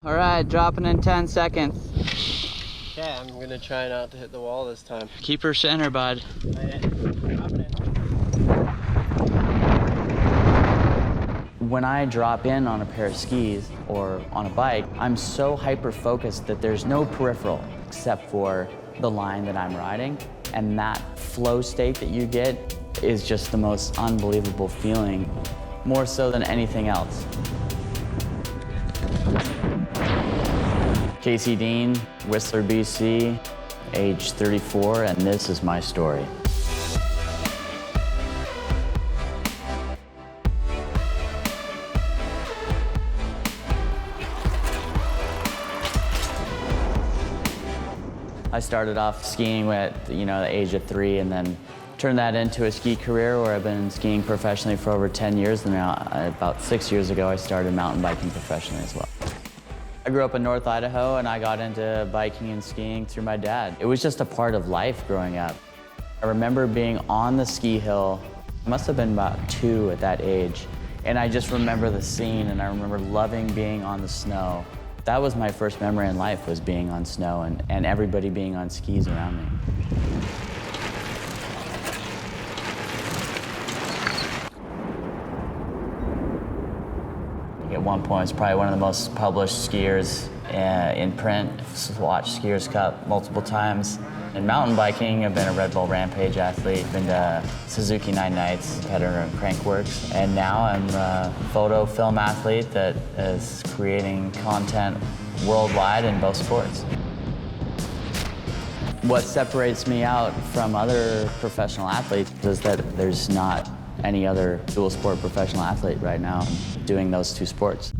All right, dropping in 10 seconds. Okay, I'm gonna try not to hit the wall this time. Keep her center, bud. When I drop in on a pair of skis or on a bike, I'm so hyper-focused that there's no peripheral except for the line that I'm riding. And that flow state that you get is just the most unbelievable feeling, more so than anything else. KC Deane, Whistler, BC, age 34, and this is my story. I started off skiing at the age of 3, and then turned that into a ski career where I've been skiing professionally for over 10 years, and now about 6 years ago I started mountain biking professionally as well. I grew up in North Idaho, and I got into biking and skiing through my dad. It was just a part of life growing up. I remember being on the ski hill, I must have been about 2 at that age, and I just remember the scene, and I remember loving being on the snow. That was my first memory in life, was being on snow and everybody being on skis around me. At one point, I was probably one of the most published skiers in print. Watched Skiers Cup multiple times. In mountain biking, I've been a Red Bull Rampage athlete, been to Suzuki 9 Nights, competitor in Crankworks, and now I'm a photo film athlete that is creating content worldwide in both sports. What separates me out from other professional athletes is that there's not any other dual sport professional athlete right now doing those 2 sports.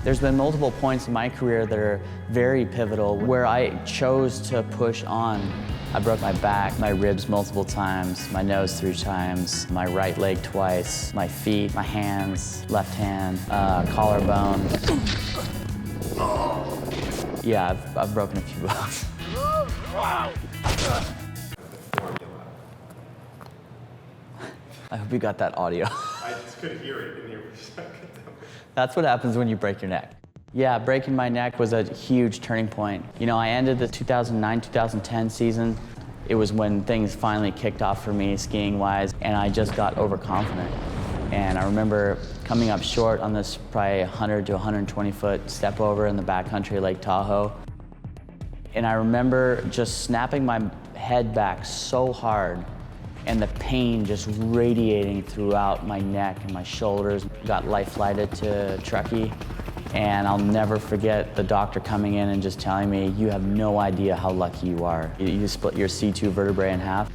There's been multiple points in my career that are very pivotal where I chose to push on. I broke my back, my ribs multiple times, my nose 3 times, my right leg twice, my feet, my hands, left hand, collarbone. Yeah, I've broken a few bones. Wow. I hope you got that audio. I just couldn't hear it in here for a second. That's what happens when you break your neck. Yeah, breaking my neck was a huge turning point. I ended the 2009-2010 season. It was when things finally kicked off for me skiing-wise, and I just got overconfident. And I remember coming up short on this probably 100 to 120-foot step over in the backcountry Lake Tahoe. And I remember just snapping my head back so hard, and the pain just radiating throughout my neck and my shoulders. Got life flighted to Truckee, and I'll never forget the doctor coming in and just telling me, you have no idea how lucky you are. You split your C2 vertebrae in half.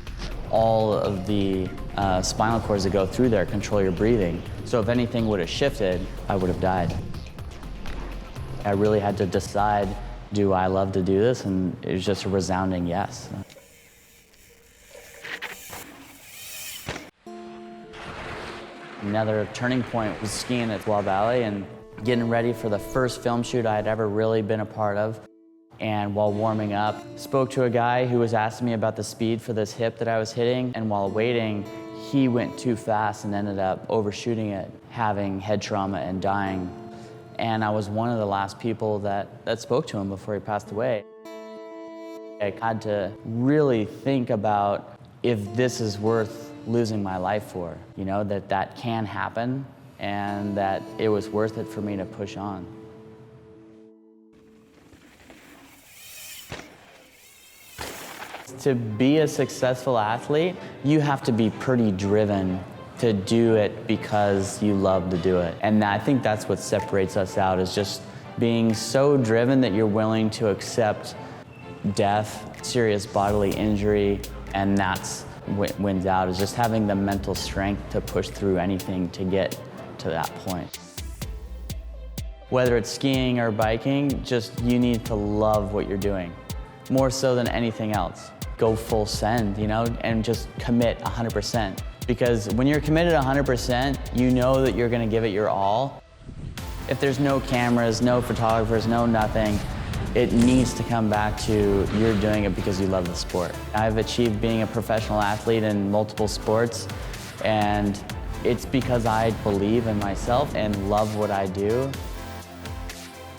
All of the spinal cords that go through there control your breathing. So if anything would have shifted, I would have died. I really had to decide, do I love to do this? And it was just a resounding yes. Another turning point was skiing at Squaw Valley and getting ready for the first film shoot I had ever really been a part of. And while warming up, spoke to a guy who was asking me about the speed for this hip that I was hitting. And while waiting, he went too fast and ended up overshooting it, having head trauma and dying. And I was one of the last people that spoke to him before he passed away. I had to really think about if this is worth losing my life for, that can happen and that it was worth it for me to push on. To be a successful athlete, you have to be pretty driven to do it because you love to do it. And I think that's what separates us out, is just being so driven that you're willing to accept death, serious bodily injury, and that's what wins out, is just having the mental strength to push through anything to get to that point. Whether it's skiing or biking, just you need to love what you're doing, more so than anything else. Go full send, and just commit 100%. Because when you're committed 100%, you know that you're gonna give it your all. If there's no cameras, no photographers, no nothing, it needs to come back to you're doing it because you love the sport. I've achieved being a professional athlete in multiple sports, and It's because I believe in myself and love what I do.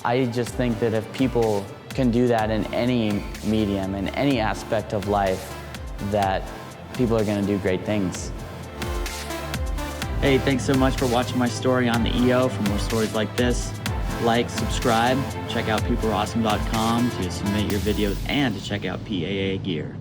I just think that if people can do that in any medium, in any aspect of life, that people are going to do great things. Hey, thanks so much for watching my story on the EO. For more stories like this, like, subscribe, check out peopleareawesome.com to submit your videos and to check out PAA gear.